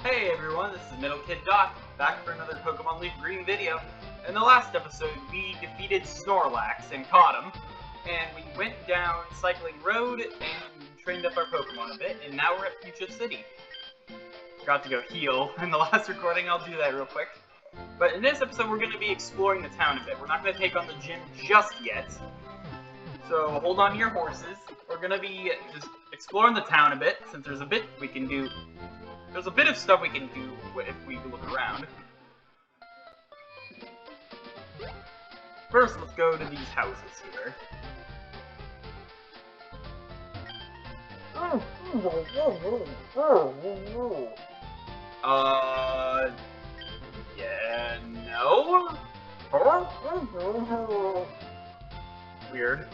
Hey everyone, this is Middle Kid Doc, back for another Pokemon Leafgreen video. In the last episode, we defeated Snorlax and caught him, and we went down Cycling Road and trained up our Pokemon a bit, and now we're at Fuchsia City. Forgot to go heal in the last recording, I'll do that real quick. But in this episode, we're going to be exploring the town a bit. We're not going to take on the gym just yet, so hold on to your horses. We're going to be just exploring the town a bit, since there's a bit we can do. There's a bit of stuff we can do if we look around. First, let's go to these houses here. Yeah, no? Weird.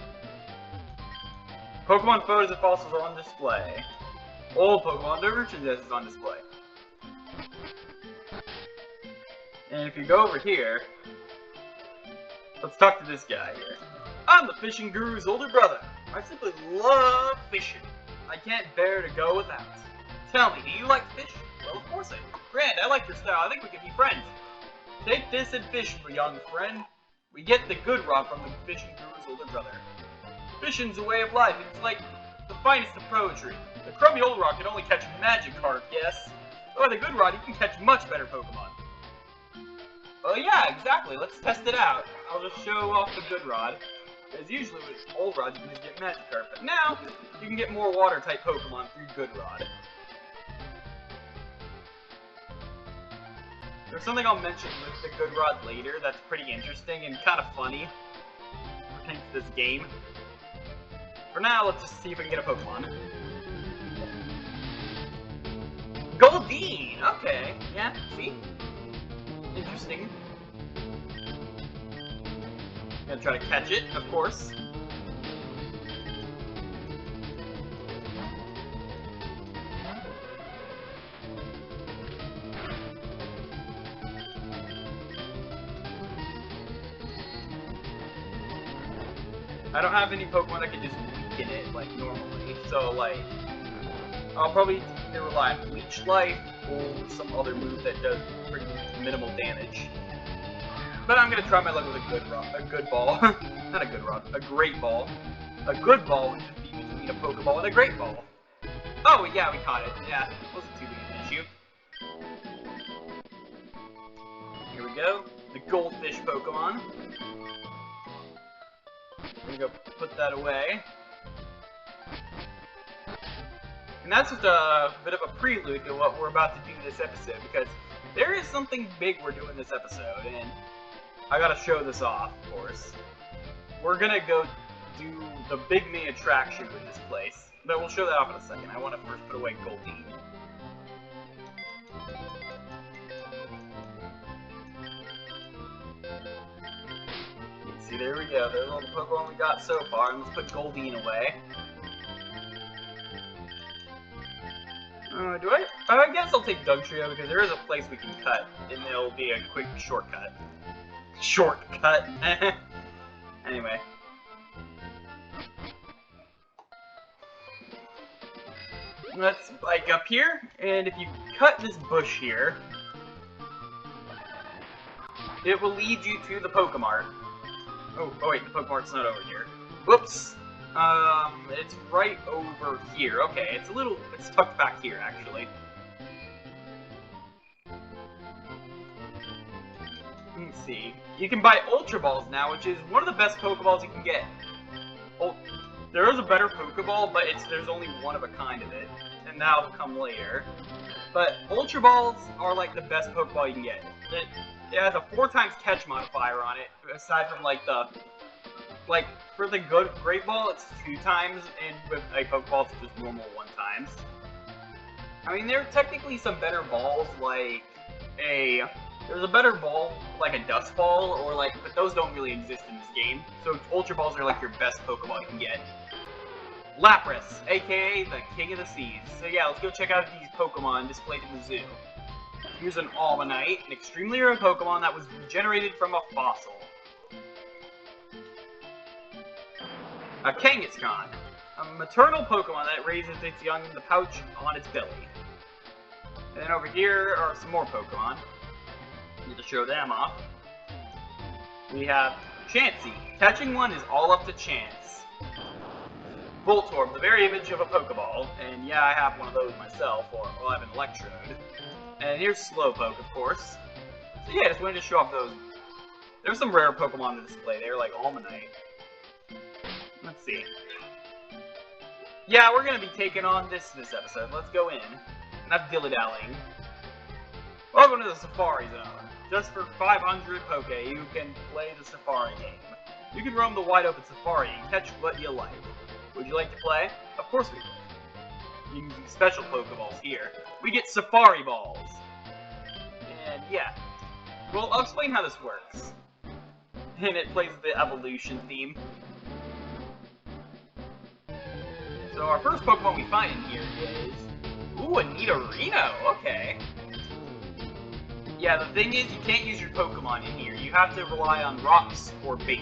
Pokemon photos and fossils are on display. Old Pokemon, their merchandise is on display. And if you go over here, let's talk to this guy here. I'm the fishing guru's older brother. I simply love fishing. I can't bear to go without. Tell me, do you like fish? Well, of course I do. Grand, I like your style. I think we can be friends. Take this and fish, young friend. We get the good rod from the fishing guru's older brother. Fishing's a way of life. It's like the finest of poetry. The crummy old rod can only catch Magikarp, yes? Or the good rod, you can catch much better Pokemon. Oh yeah, exactly. Let's test it out. I'll just show off the good rod. Because usually with old rod, you can just get Magikarp. But now, you can get more water-type Pokemon through good rod. There's something I'll mention with the good rod later that's pretty interesting and kind of funny. Pertains to this game. For now, let's just see if we can get a Pokemon. Goldeen! Okay, yeah, see? Interesting. Gonna try to catch it, of course. I don't have any Pokemon that can just weaken it, like, normally, so, like, I'll probably either rely on Leech Life or some other move that does pretty minimal damage. But I'm gonna try my luck with a good ball. Not a good rod, a great ball. A good ball would just be between a Pokeball and a great ball. Oh yeah, we caught it. Yeah, wasn't too big an issue. Here we go. The Goldfish Pokemon. I'm gonna go put that away. And that's just a bit of a prelude to what we're about to do this episode, because there is something big we're doing this episode, and I gotta show this off, of course. We're gonna go do the big main attraction with this place, but we'll show that off in a second. I want to first put away Goldeen. See, there we go. There's all the Pokemon we got so far, and let's put Goldeen away. I guess I'll take Dugtrio because there is a place we can cut, and it'll be a quick shortcut. Shortcut. Anyway. Let's bike up here, and if you cut this bush here, it will lead you to the Pokemart. Oh wait, the Pokemart's not over here. Whoops. It's right over here. Okay, it's tucked back here, actually. Let's see. You can buy Ultra Balls now, which is one of the best Pokeballs you can get. Oh, there is a better Pokeball, but there's only one of a kind of it, and that'll come later. But Ultra Balls are like the best Pokeball you can get. It has a 4x catch modifier on it, aside from like for the Great Ball, it's 2x, and with a Pokeball, it's just normal 1x. I mean, there are technically some better balls, like there's a better ball, like a Dust Ball, but those don't really exist in this game. So Ultra Balls are like your best Pokeball you can get. Lapras, aka the King of the Seas. So yeah, let's go check out these Pokemon displayed in the zoo. Here's an Almanite, an extremely rare Pokemon that was regenerated from a fossil. A Kangaskhan, a maternal Pokemon that raises its young in the pouch on its belly. And then over here are some more Pokemon. Need to show them off. We have Chansey. Catching one is all up to chance. Voltorb, the very image of a Pokeball. And yeah, I have one of those myself, or well, I have an Electrode. And here's Slowpoke, of course. So yeah, just wanted to show off those. There's some rare Pokemon on display. They're like Almanite. Let's see. Yeah, we're gonna be taking on this episode. Let's go in. Enough dilly-dallying. Welcome to the Safari Zone. Just for 500 Poke, you can play the Safari game. You can roam the wide-open Safari and catch what you like. Would you like to play? Of course we would. You can use special Pokeballs here. We get Safari Balls. And yeah. Well, I'll explain how this works. And it plays the evolution theme. So our first Pokemon we find in here is... Ooh, a Nidorino! Okay. Yeah, the thing is, you can't use your Pokemon in here. You have to rely on rocks or bait.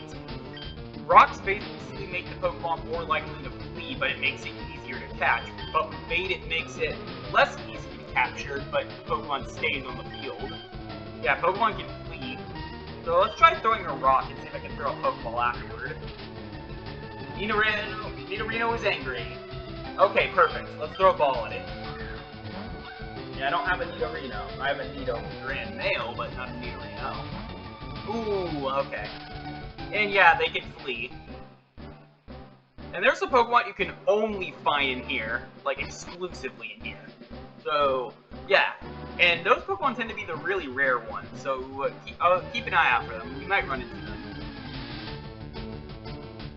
Rocks basically make the Pokemon more likely to flee, but it makes it easier to catch. But with bait, it makes it less easy to capture, but Pokemon stays on the field. Yeah, Pokemon can flee. So let's try throwing a rock and see if I can throw a Pokeball afterward. Nidorino is angry. Okay, perfect. Let's throw a ball at it. Yeah, I don't have a Nidorino. I have a Nidoran male, but not a Nidorino. Ooh, okay. And yeah, they can flee. And there's some Pokemon you can only find in here, like exclusively in here. So, yeah. And those Pokemon tend to be the really rare ones, so keep an eye out for them. We might run into them.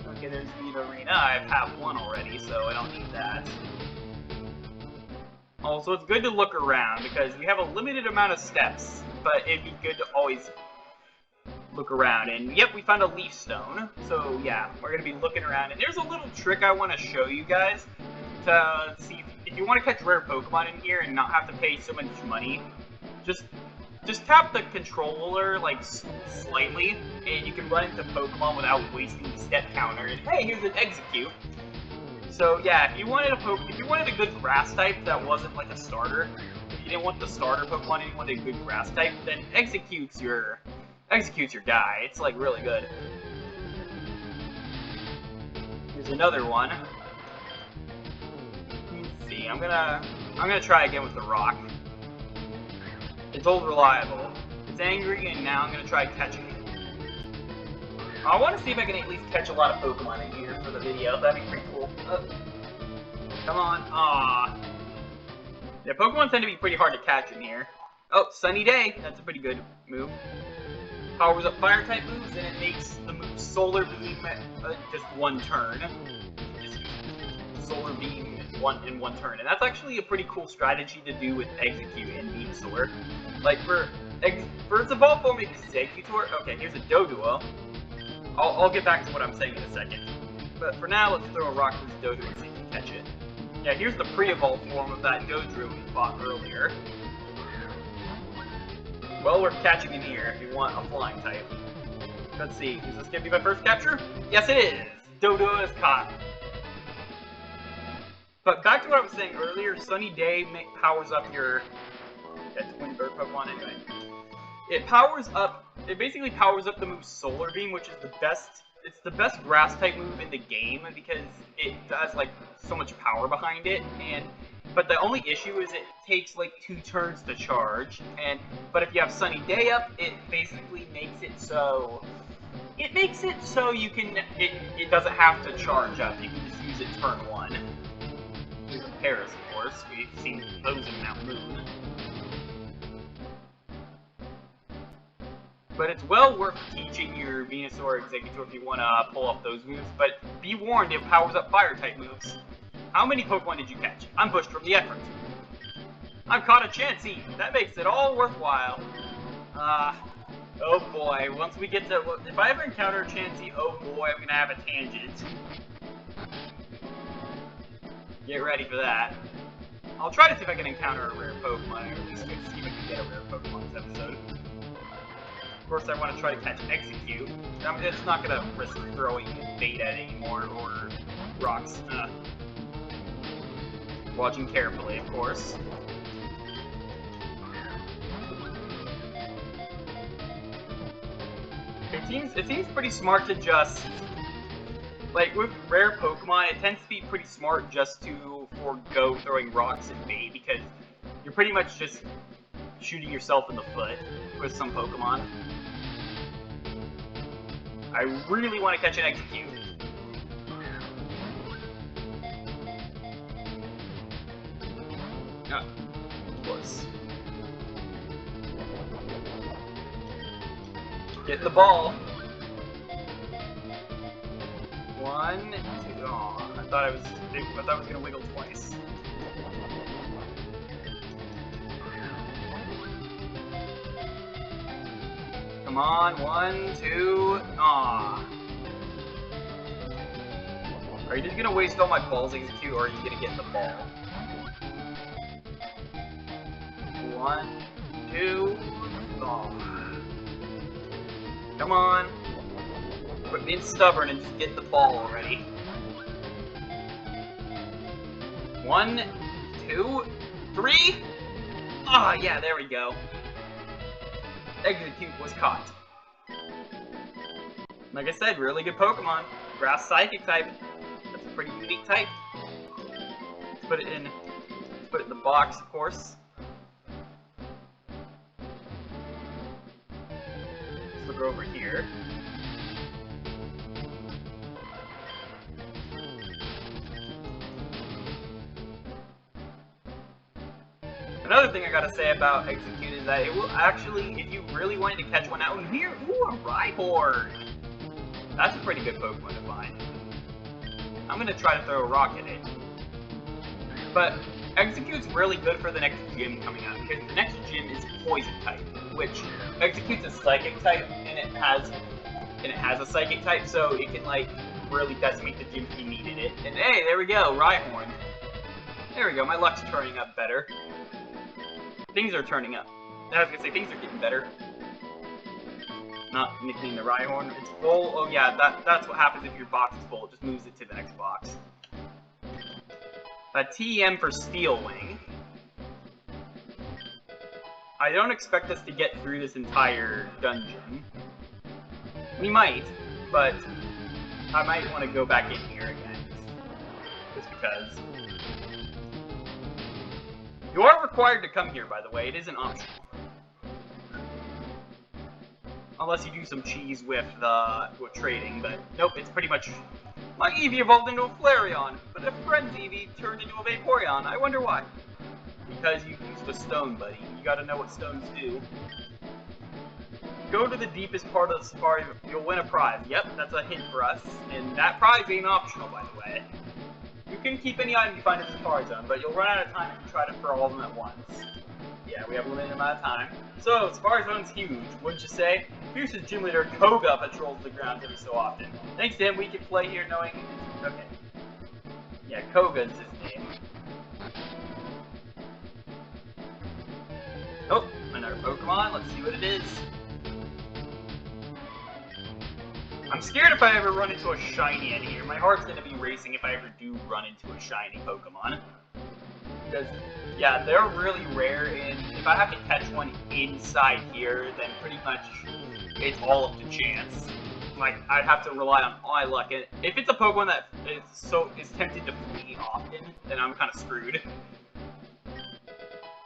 Okay, there's Nidorina. I have one already, so I don't need that. Also, it's good to look around, because we have a limited amount of steps, but it'd be good to always look around. And yep, we found a Leaf Stone, so yeah, we're going to be looking around. And there's a little trick I want to show you guys to see if you want to catch rare Pokemon in here and not have to pay so much money. Just tap the controller, like, slightly, and you can run into Pokemon without wasting the step counter. And hey, here's an Execute. So yeah, if you wanted a good grass type that wasn't like a starter, if you didn't want the starter Pokemon and you wanted a good grass type, then Execute's your guy. It's like really good. Here's another one. Let's see. I'm gonna try again with the rock. It's old reliable. It's angry, and now I'm gonna try catching it. I want to see if I can at least catch a lot of Pokemon in here for the video. That'd be pretty cool. Come on. Aww. Yeah, Pokemon tend to be pretty hard to catch in here. Oh, Sunny Day. That's a pretty good move. Powers up Fire-type moves, and it makes the move Solar Beam just one turn. Just Solar Beam in one turn. And that's actually a pretty cool strategy to do with Execute and Venusaur. Like, for its evolved form Executor... Okay, here's a Doduo. I'll get back to what I'm saying in a second. But for now, let's throw a rock at this Doduo and see if we can catch it. Yeah, here's the pre-evolved form of that Doduo we fought earlier. Well worth catching in here if you want a flying type. Let's see, is this gonna be my first capture? Yes, it is! Doduo is caught. But back to what I was saying earlier, Sunny Day powers up your... That's Twin Bird Pokemon anyway. It basically powers up the move Solar Beam, which is it's the best grass type move in the game because it has like so much power behind it, but the only issue is it takes like 2 turns to charge, but if you have Sunny Day up, it basically makes it so you can it doesn't have to charge up. You can just use it turn 1. Here's a Paris, of course. We've seen those in Mount Moon. But it's well worth teaching your Venusaur Executor if you want to pull off those moves, but be warned, it powers up Fire-type moves. How many Pokemon did you catch? I'm pushed from the effort. I've caught a Chansey! That makes it all worthwhile. Oh boy, once we get to... If I ever encounter a Chansey, oh boy, I'm gonna have a tangent. Get ready for that. I'll try to see if I can encounter a rare Pokemon, or at least see if I can get a rare Pokemon this episode. Of course, I want to try to catch Execute. I'm just not going to risk throwing bait at it anymore, or rocks. Watching carefully, of course. It seems pretty smart to just, like, with rare Pokemon, it tends to be pretty smart just to forego throwing rocks at bait, because you're pretty much just shooting yourself in the foot with some Pokemon. I really want to catch an Execute. Ah, of course. Get the ball. 1, 2. Oh, I thought I was gonna wiggle twice. Come on, 1, 2. Aw. Are you just gonna waste all my balls, Execute, or are you gonna get the ball? 1, 2. Aw. Come on. Quit being stubborn and just get the ball already. 1, 2, 3. Ah, yeah, there we go. Execute was caught. Like I said, really good Pokemon. Grass Psychic type. That's a pretty unique type. Let's put it in the box, of course. Let's look over here. Another thing I gotta say about Execute is that it will actually, if you really wanted to catch one out in here, ooh, a Rhyhorn! That's a pretty good Pokemon to find. I'm gonna try to throw a rock at it. But Execute's really good for the next gym coming out, because the next gym is Poison type, which Execute's a Psychic type, and it has a Psychic type, so it can, like, really decimate the gym if you needed it. And hey, there we go, Rhyhorn. There we go, my luck's turning up better. Things are turning up. I was gonna say, things are getting better. Not nickname the Rhyhorn. It's full. Oh yeah, that's what happens if your box is full. It just moves it to the next box. A TM for Steel Wing. I don't expect us to get through this entire dungeon. We might, but I might want to go back in here again. Just because. You are required to come here, by the way. It isn't optional. Unless you do some cheese with trading, but nope, it's pretty much... My Eevee evolved into a Flareon, but a friend's Eevee turned into a Vaporeon. I wonder why. Because you used a stone, buddy. You gotta know what stones do. Go to the deepest part of the safari, you'll win a prize. Yep, that's a hint for us. And that prize ain't optional, by the way. You can keep any item you find in the Safari Zone, but you'll run out of time if you try to throw all of them at once. Yeah, we have a limited amount of time. So, Safari Zone's huge, wouldn't you say? Fierce's gym leader, Koga, patrols the grounds every so often. Thanks to him, we can play here knowing... Okay. Yeah, Koga's his name. Oh, another Pokemon. Let's see what it is. I'm scared if I ever run into a shiny in here. My heart's gonna be racing if I ever do run into a shiny Pokemon. Because, yeah, they're really rare, and if I have to catch one inside here, then pretty much it's all up to chance. Like, I'd have to rely on my luck. And if it's a Pokemon that is tempted to flee often, then I'm kind of screwed.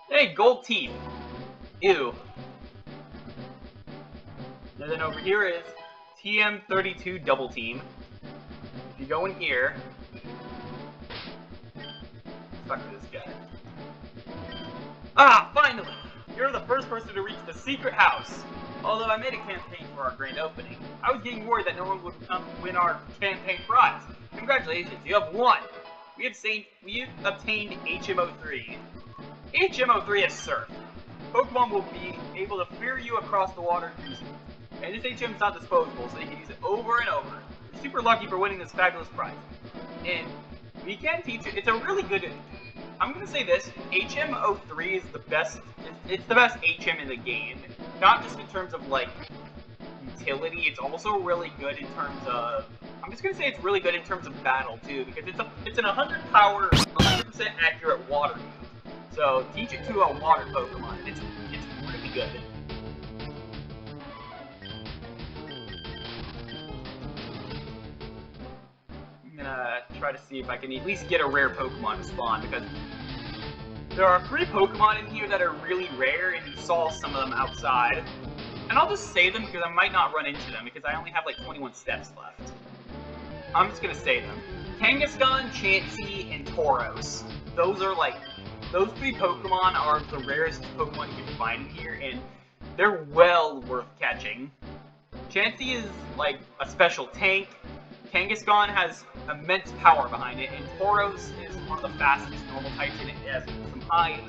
Hey, gold teeth. Ew. And then over here is TM32 Double Team. If you go in here... Fuck this guy. Ah, finally! You're the first person to reach the secret house. Although I made a campaign for our grand opening, I was getting worried that no one would come win our campaign prize. Congratulations, you have won! We have obtained HM03. HM03 is Surf. Pokemon will be able to ferry you across the water using it. And this HM is not disposable, so you can use it over and over. You're super lucky for winning this fabulous prize. And we can teach it. It's a really good... I'm gonna say this. HM03 is the best... It's the best HM in the game. Not just in terms of, like, utility. It's also really good in terms of... I'm just gonna say it's really good in terms of battle, too. Because it's an 100 power, 100% accurate water move. So, teach it to a water Pokemon. It's really good. try to see if I can at least get a rare Pokemon to spawn, because there are 3 Pokemon in here that are really rare, and you saw some of them outside. And I'll just say them because I might not run into them, because I only have like 21 steps left. I'm just gonna say them. Kangaskhan, Chansey, and Tauros. Those are like, those 3 Pokemon are the rarest Pokemon you can find in here, and they're well worth catching. Chansey is like a special tank. Kangaskhan has immense power behind it, and Tauros is one of the fastest normal types, and it has some high,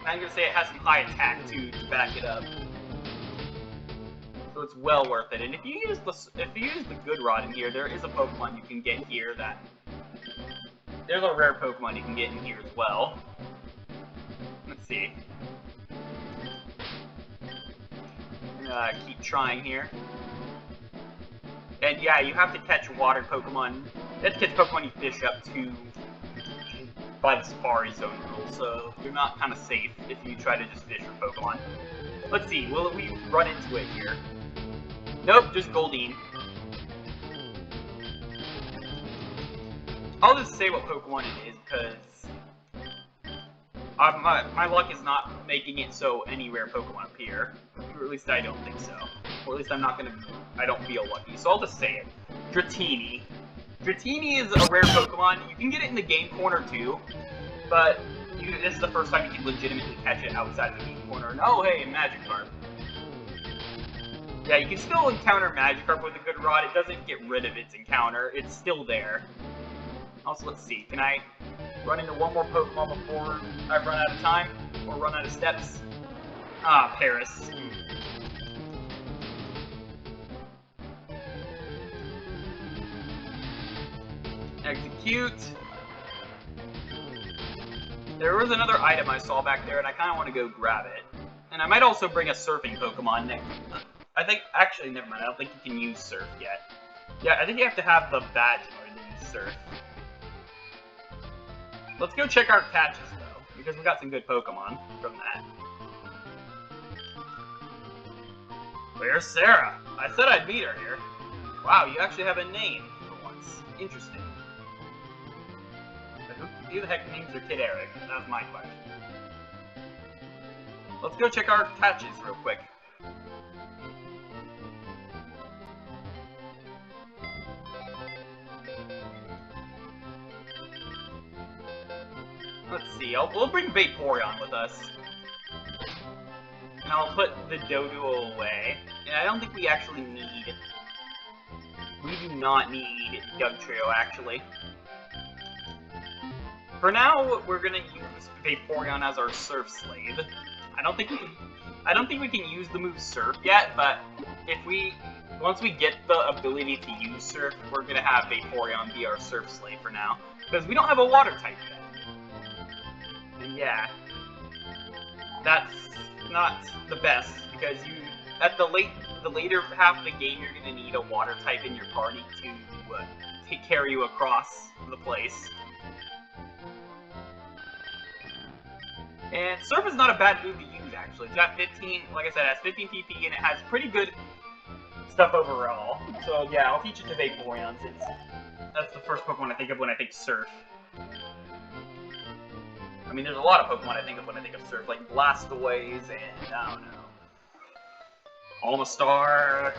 I'm gonna say it has some high attack too to back it up. So it's well worth it. And if you use the Good Rod in here, there is a Pokemon you can get here that there's a rare Pokemon you can get in here as well. Let's see. I'm gonna keep trying here. And yeah, you have to catch water Pokemon. You have to catch Pokemon you fish up to by the Safari Zone rule, so you're not kind of safe if you try to just fish for Pokemon. Let's see, will we run into it here? Nope, just Goldeen. I'll just say what Pokemon it is, because my luck is not making it so any rare Pokemon appear. Or at least I don't think so. Or at least I don't feel lucky, so I'll just say it. Dratini. Dratini is a rare Pokemon. You can get it in the game corner too, but this is the first time you can legitimately catch it outside of the game corner. And oh hey, Magikarp. Yeah, you can still encounter Magikarp with a Good Rod. It doesn't get rid of its encounter. It's still there. Also, let's see. Can I run into one more Pokemon before I run out of time? Or run out of steps? Ah, Paris. Execute. There was another item I saw back there, and I kind of want to go grab it. And I might also bring a surfing Pokemon next. I think, actually, never mind. I don't think you can use Surf yet. Yeah, I think you have to have the badge in order to use Surf. Let's go check our catches, though, because we got some good Pokemon from that. Where's Sarah? I said I'd meet her here. Wow, you actually have a name for once. Interesting. But who the heck names their kid Eric? That's my question. Let's go check our catches real quick. Let's see, we'll bring Vaporeon with us. And I'll put the Doduo away. And I don't think we actually need... We do not need Dugtrio, actually. For now, we're gonna use Vaporeon as our Surf Slave. I don't think we can use the move Surf yet, but once we get the ability to use Surf, we're gonna have Vaporeon be our Surf Slave for now. Because we don't have a Water type yet. And yeah, that's not the best, because at the later half of the game, you're gonna need a Water type in your party to carry you across the place. And Surf is not a bad move to use, actually. It's got 15, like I said, it has 15 PP, and it has pretty good stuff overall. So yeah, I'll teach it to Vaporeon, since that's the first Pokemon I think of when I think Surf. I mean, there's a lot of Pokemon I think of when I think of Surf, like Blastoise and, I don't know, Almastar.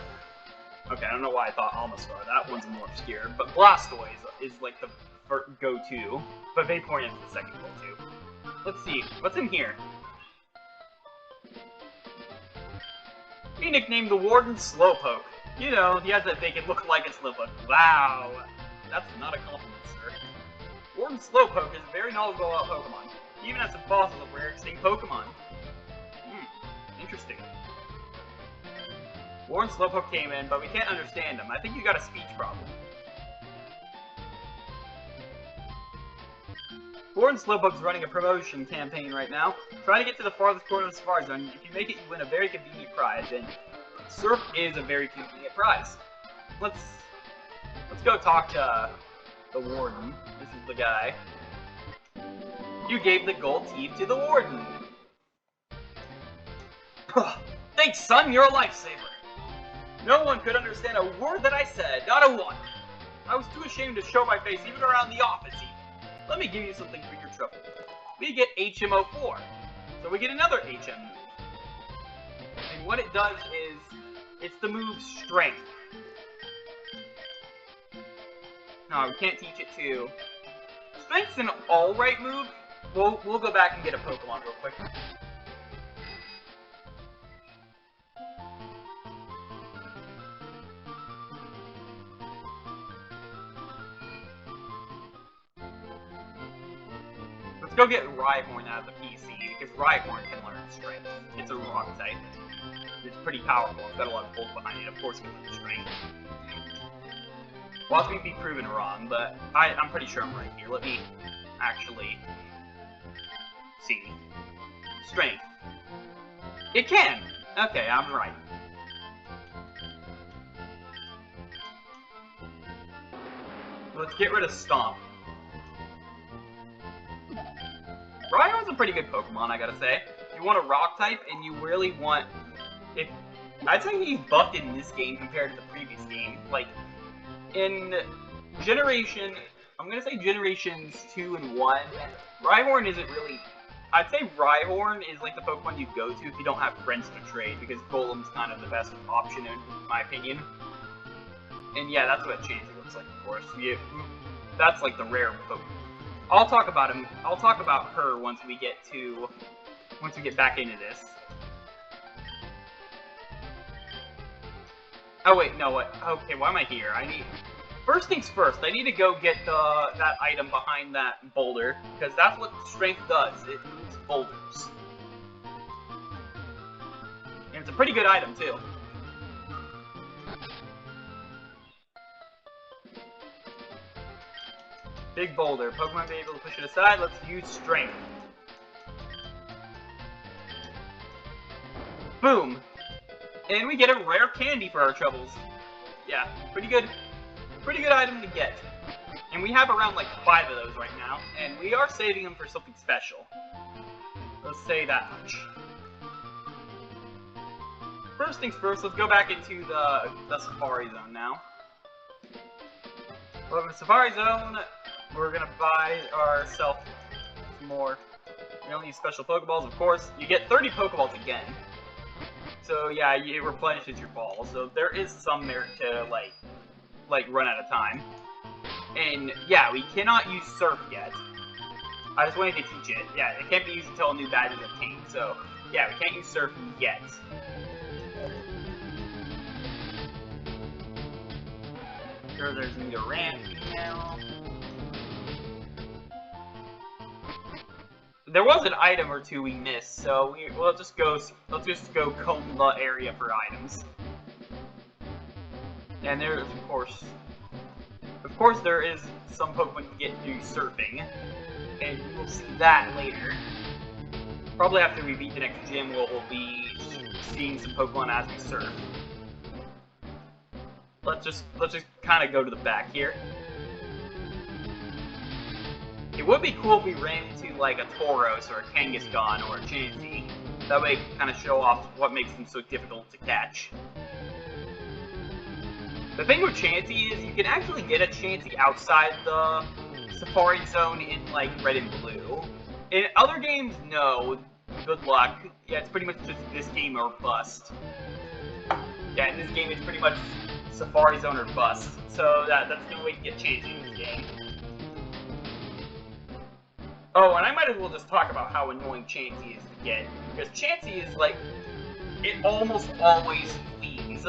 Okay, I don't know why I thought Almastar. That one's more obscure. But Blastoise is like the go-to. But Vaporeon's the second go-to. Let's see. What's in here? He nicknamed the Warden Slowpoke. You know, he has that make it look like a Slowpoke. Wow. That's not a compliment, sir. Warden Slowpoke is very knowledgeable about Pokemon. He even has some fossils of rare extinct Pokemon. Interesting. Warden Slowpoke came in, but we can't understand him. I think you got a speech problem. Warden Slowpoke's running a promotion campaign right now. Try to get to the farthest corner of the Safari Zone. If you make it, you win a very convenient prize, and Surf is a very convenient prize. Let's go talk to the Warden. This is the guy. You gave the gold teeth to the Warden. Thanks, son. You're a lifesaver. No one could understand a word that I said. Not a one. I was too ashamed to show my face even around the office even. Let me give you something for your trouble. We get HM04. So we get another HM move. And what it does is, it's the move Strength. No, we can't teach it to... Strength's an alright move. We'll go back and get a Pokemon real quick. Let's go get Rhyhorn out of the PC, because Rhyhorn can learn Strength. It's a rock type. It's pretty powerful. It's got a lot of bulk behind it. Of course, it can learn Strength. Watch me be proven wrong, but I'm pretty sure I'm right here. Let me actually see. Strength. It can! Okay, I'm right. Let's get rid of Stomp. Rhyhorn's a pretty good Pokemon, I gotta say. If you want a rock type, and you really want... I'd say he's buffed in this game compared to the previous game. Like, in Generation... I'm gonna say Generations 2 and 1, Rhyhorn isn't really... I'd say Rhyhorn is like the Pokemon you go to if you don't have friends to trade, because Golem's kind of the best option in my opinion. And yeah, that's what Chansey looks like, of course. That's like the rare Pokemon. I'll talk about him. I'll talk about her once we get back into this. Oh wait, no, what? Okay, why am I here? First things first, I need to go get that item behind that boulder, because that's what Strength does. It moves boulders. And it's a pretty good item, too. Big boulder. Pokemon be able to push it aside. Let's use Strength. Boom! And we get a rare candy for our troubles. Yeah, pretty good item to get. And we have around like 5 of those right now, and we are saving them for something special. Let's say that much. First things first, let's go back into the Safari Zone now. Well, in the Safari Zone, we're gonna buy ourselves some more. We don't need special Pokeballs, of course. You get 30 Pokeballs again. So yeah, it replenishes your balls. So there is some merit to like run out of time. And yeah, we cannot use Surf yet. I just wanted to teach it. Yeah, it can't be used until a new badge is obtained. So yeah, we can't use Surf yet. Sure, there's a ramp now. There was an item or two we missed, so let's just go comb the area for items. And there's of course there is some Pokemon you get through surfing, and we'll see that later. Probably after we beat the next gym, we'll be seeing some Pokemon as we surf. Let's just kind of go to the back here. It would be cool if we ran into like a Tauros or a Kangaskhan or a Chansey. That way, we can kind of show off what makes them so difficult to catch. The thing with Chansey is you can actually get a Chansey outside the Safari Zone in like Red and Blue. In other games, no. Good luck. Yeah, it's pretty much just this game or bust. Yeah, in this game, it's pretty much Safari Zone or bust. So that's the only way to get Chansey in this game. Oh, and I might as well just talk about how annoying Chansey is to get. Because Chansey is like, it almost always flees.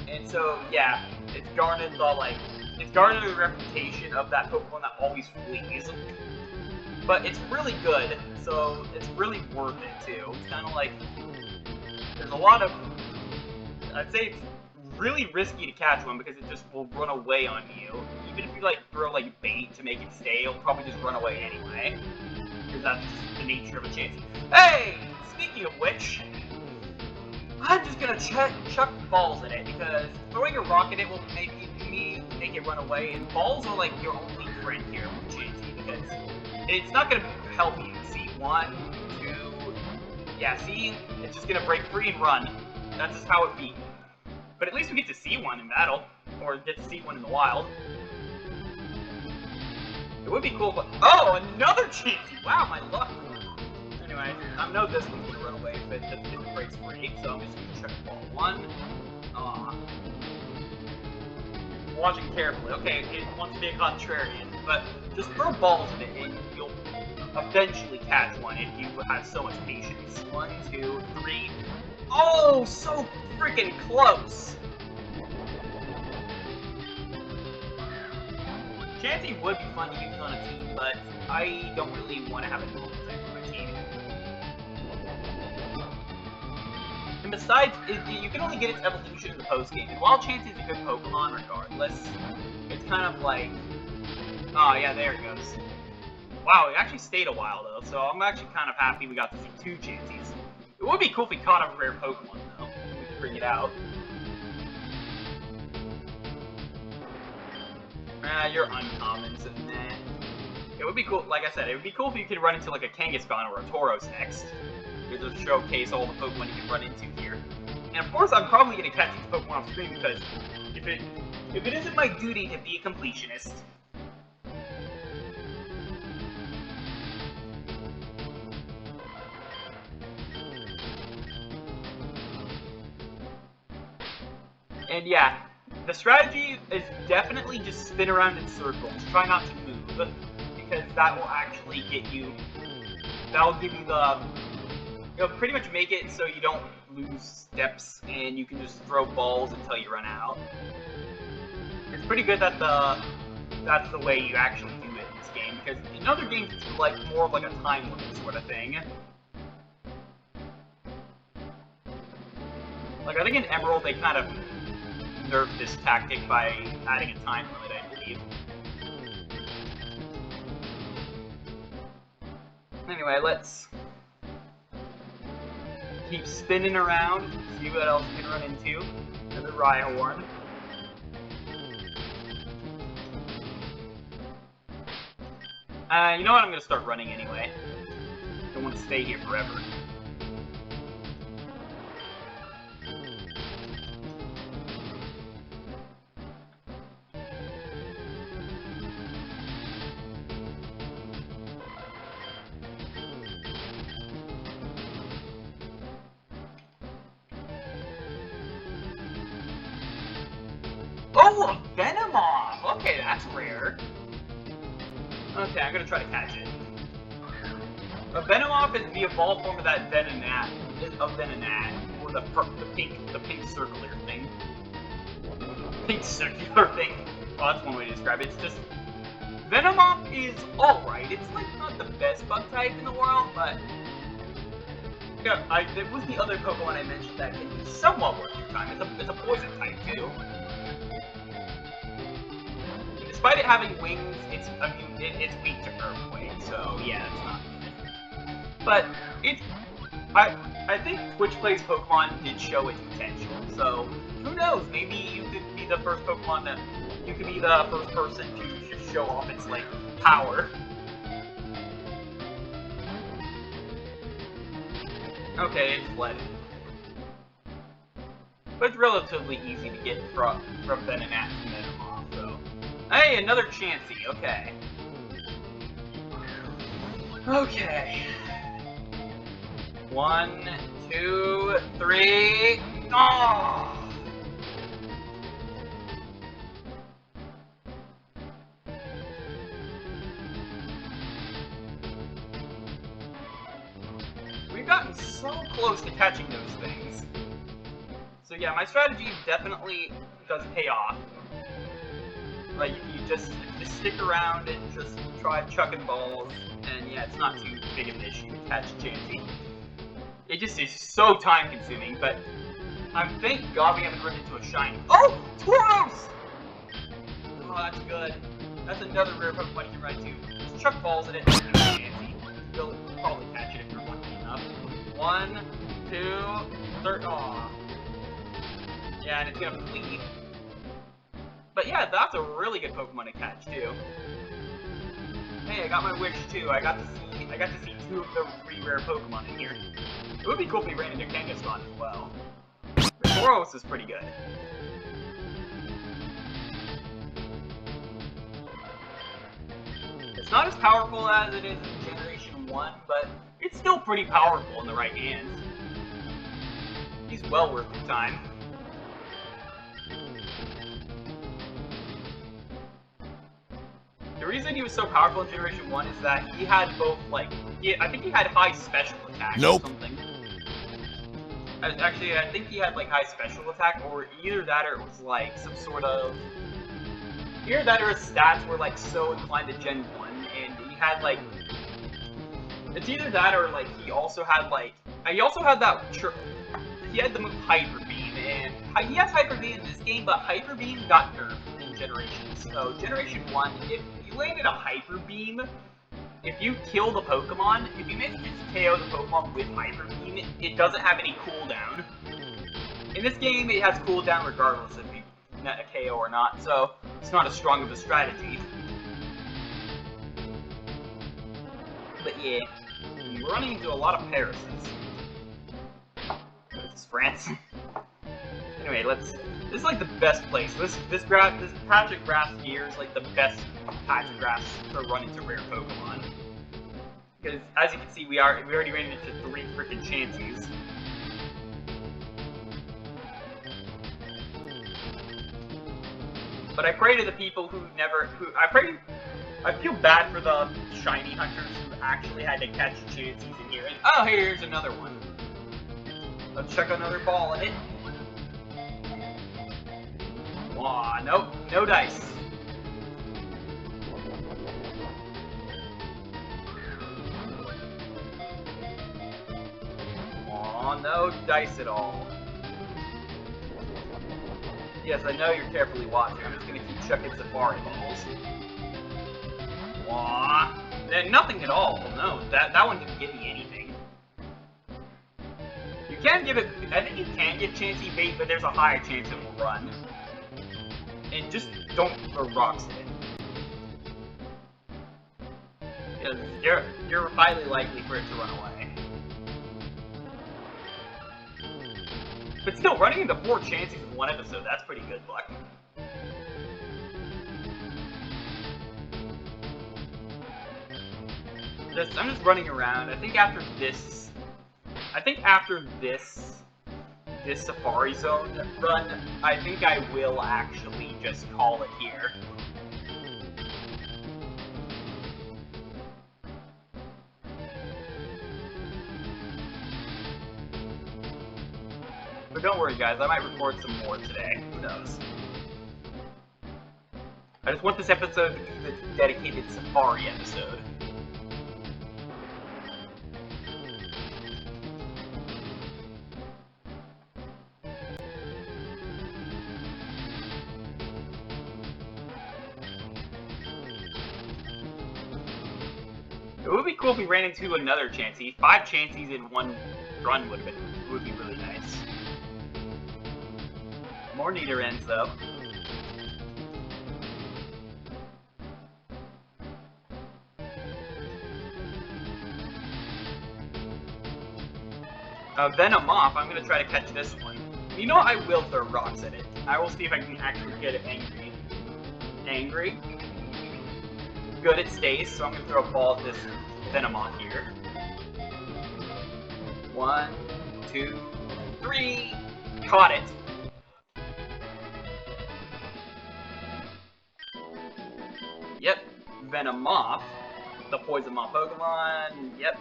And so, yeah, it's garnered the reputation of that Pokemon that always flees. But it's really good, so it's really worth it too. It's kind of like, there's a lot of, I'd say it's really risky to catch one because it just will run away on you. Even if you like throw like bait to make it stay, it'll probably just run away anyway. Because that's just the nature of a Chansey. Hey! Speaking of which, I'm just gonna chuck balls at it because throwing a rock at it will make it run away, and balls are like your only friend here with Chansey because it's not gonna help you. See, 1, 2, yeah, see, it's just gonna break free and run. That's just how it be. But at least we get to see one in battle, or get to see one in the wild. It would be cool, but oh, another Chansey! Wow, my luck. Anyway, I know this one's gonna run away if it doesn't get the breaks free, so I'm just gonna check ball one. Watching carefully. Okay, it wants to be a contrarian, but just throw balls at it and you'll eventually catch one if you have so much patience. 1, 2, 3. Oh, so freaking close! Chansey would be fun to use on a team, but I don't really want to have a normal type on my team. And besides, you can only get its evolution in the post-game, and while Chansey is a good Pokemon regardless, it's kind of like... Oh yeah, there it goes. Wow, it actually stayed a while though, so I'm actually kind of happy we got to see 2 Chanseys. It would be cool if we caught a rare Pokemon though, we could bring it out. You're uncommon, so nah. It would be cool, like I said, it would be cool if you could run into like a Kangaskhan or a Tauros next. To showcase all the Pokemon you can run into here. And of course, I'm probably going to catch these Pokemon off screen because if it isn't my duty to be a completionist. And yeah, the strategy is definitely just spin around in circles. Try not to move, because that will actually get you... That'll give you the... It'll pretty much make it so you don't lose steps, and you can just throw balls until you run out. It's pretty good that that's the way you actually do it in this game, because in other games it's like more of like a time limit sort of thing. Like I think in Emerald they kind of nerfed this tactic by adding a time limit, I believe. Anyway, let's keep spinning around, see what else we can run into. Another Rhyhorn. You know what? I'm gonna start running anyway. Don't want to stay here forever. Oh, a Venomoth! Okay, that's rare. Okay, I'm gonna try to catch it. A Venomoth is the evolved form of that Venonat, or the pink circular thing. Pink circular thing. Oh, that's one way to describe it. It's just... Venomoth is alright. It's like not the best bug type in the world, but... Yeah, it was the other Pokemon I mentioned that can be somewhat worth your time. It's a poison type, too. Despite it having wings, it's weak to Earthquake, so yeah, it's not good. But it's... I think Twitch Plays Pokemon did show its potential, so who knows, maybe you could be the first Pokemon that... You could be the first person to show off its, like, power. Okay, it's flooded. But it's relatively easy to get from Venonat to Venomoth, so... Hey, another Chansey, okay. Okay. 1, 2, 3... Oh! We've gotten so close to catching those things. So yeah, my strategy definitely does pay off. Like, you just stick around and just try chucking balls, and yeah, it's not too big of an issue to catch a Chansey. It just is so time-consuming, but thank God we haven't run into a shiny. Oh! Tauros! Oh, that's good. That's another rare Pokemon you can run into. Just chuck balls at it and get a Chansey. You'll probably catch it if you're lucky enough. 1, 2, 3. Aw. Yeah, and it's gonna flee. But yeah, that's a really good Pokemon to catch too. Hey, I got my wish too. I got to see 2 of the 3 rare Pokemon in here. It would be cool if we ran into Kangaskhan as well. But Tauros is pretty good. It's not as powerful as it is in Generation 1, but it's still pretty powerful in the right hands. He's well worth your time. The reason he was so powerful in Generation 1 is that he had both, like, I think he had high special attack or something. Actually, I think he had, like, high special attack, or either that or it was, like, some sort of... Either that or his stats were, like, so inclined to Gen 1, and he had, like... It's either that or, like, he also had, like... He also had that... He had the move Hyper Beam, and he has Hyper Beam in this game, but Hyper Beam got nerfed in Generations. So, Generation 1, if you landed a Hyper Beam... If you kill the Pokemon, if you manage to KO the Pokemon with Hyper Beam, it doesn't have any cooldown. In this game, it has cooldown regardless if you net a KO or not, so it's not as strong of a strategy. But yeah, we're running into a lot of Parises. This is France. Anyway, this is like the best place. This patch of grass here is like the best patch of grass to run into rare Pokemon. Because as you can see, we already ran into 3 freaking Chanseys. But I pray to the people I feel bad for the shiny hunters who actually had to catch Chanseys in here. And oh, here's another one. Let's check another ball in it. Aw, nope, no dice. Aw, no dice at all. Yes, I know you're carefully watching. I'm just gonna keep chucking Safari balls. Aw, nothing at all. No, that one didn't give me anything. You can give it. I think you can give Chansey bait, but there's a higher chance it will run. And just don't throw rocks at it. Because you're highly likely for it to run away. But still, running into 4 Chanseys in one episode, that's pretty good luck. I'm just running around. I think after this Safari Zone run, I think I will actually just call it here. But don't worry guys, I might record some more today. Who knows? I just want this episode to be the dedicated Safari episode. It would be cool if we ran into another Chansey. 5 Chanseys in one run would be really nice. More Nidoran's though. Venomoth, I'm gonna try to catch this one. You know, I will throw rocks at it. I will see if I can actually get it angry. Angry? Good, it stays, so I'm gonna throw a ball at this Venomoth here. 1, 2, 3. Caught it. Yep, Venomoth, the Poison Moth Pokemon. Yep.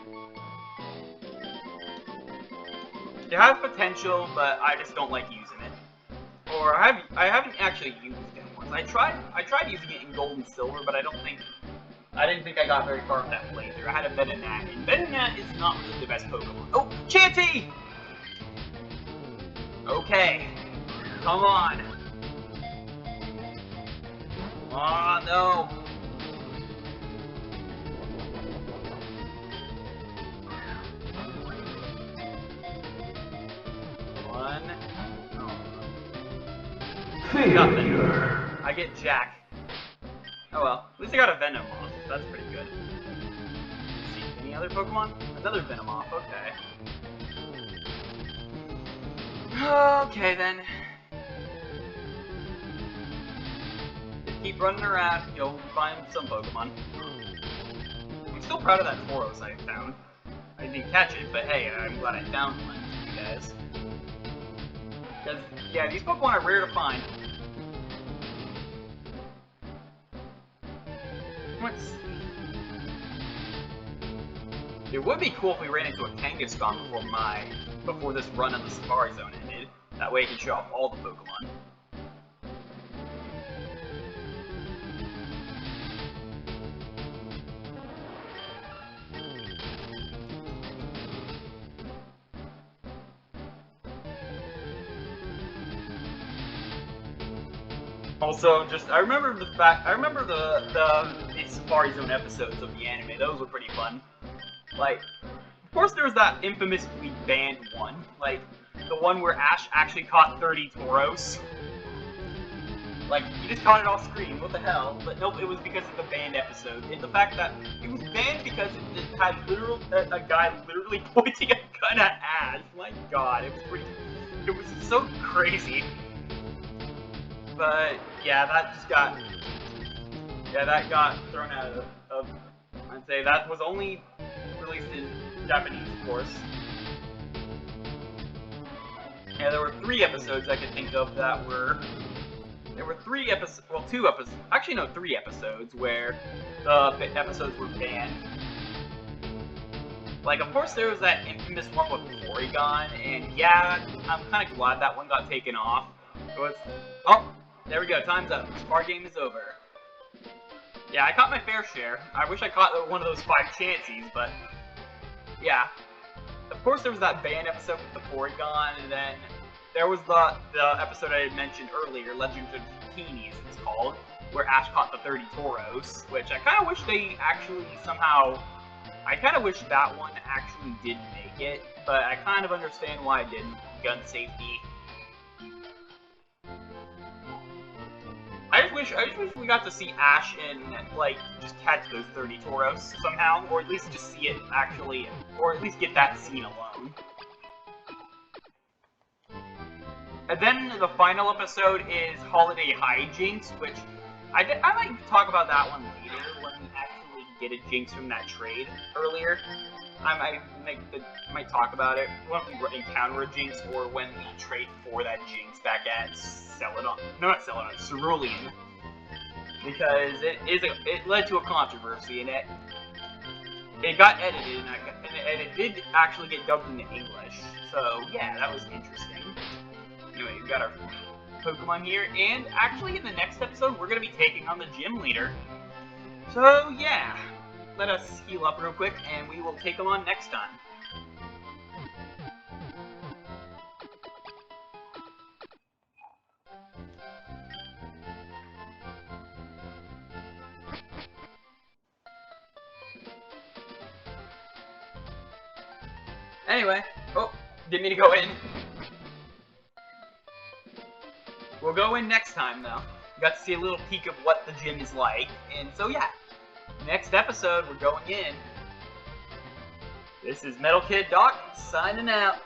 It has potential, but I just don't like using it. Or I haven't actually used it once. I tried using it in Gold and Silver, but I didn't think I got very far with that playthrough. I had a Venonat, and Venonat is not really the best Pokemon. Oh, Chansey! Okay, come on. Aw, no. Nothing. I get Jack. Oh well, at least I got a Venomoth. That's pretty good. Let's see, any other Pokemon? Another Venomoth, okay. Okay then. Just keep running around, you'll find some Pokemon. still proud of that Tauros I found. I didn't catch it, but hey, I'm glad I found one, you guys. Because, yeah, these Pokemon are rare to find. Let's see. It would be cool if we ran into a Kangaskhan before this run on the Safari Zone ended. That way I can show off all the Pokemon. Also, I remember the Safari Zone episodes of the anime. Those were pretty fun. Like, of course there was that infamously banned one. Like, the one where Ash actually caught 30 Tauros. Like, he just caught it off screen, what the hell? But nope, it was because of the banned episode. And the fact that it was banned because it had a guy literally pointing a gun at Ash. My god, it was so crazy. But, yeah, that got thrown out of I'd say that was only released in Japanese, of course. Yeah, there were 3 episodes I could think of that were... There were 3 episodes... Well, 2 episodes... Actually, no, 3 episodes where the episodes were banned. Like, of course, there was that infamous one with Porygon, and yeah, I'm kind of glad that one got taken off. It was... Oh! There we go, time's up. Safari game is over. Yeah, I caught my fair share. I wish I caught one of those 5 chances, but... Yeah. Of course there was that banned episode with the Porygon, and then... There was the episode I had mentioned earlier, Legends of Teenies, it's called, where Ash caught the 30 Tauros, which I kind of wish they actually somehow... I kind of wish that one actually did make it, but I kind of understand why it didn't. Gun safety. I just wish we got to see Ash and, like, just catch those 30 Tauros somehow, or at least just see it actually, or at least get that scene alone. And then the final episode is Holiday Hijinks, which I might talk about that one later, when we actually get a Jinx from that trade earlier. I might talk about it when we encounter a Jinx, or when we trade for that Jinx back at Cerulean. Because it led to a controversy, and it got edited, and it did actually get dubbed into English. So yeah, that was interesting. Anyway, we've got our Pokemon here, and actually in the next episode, we're going to be taking on the gym leader. So yeah, let us heal up real quick, and we will take him on next time. Anyway, oh, didn't mean to go in. We'll go in next time, though. We got to see a little peek of what the gym is like, and so yeah, next episode, we're going in. This is Metal Kid Doc, signing out.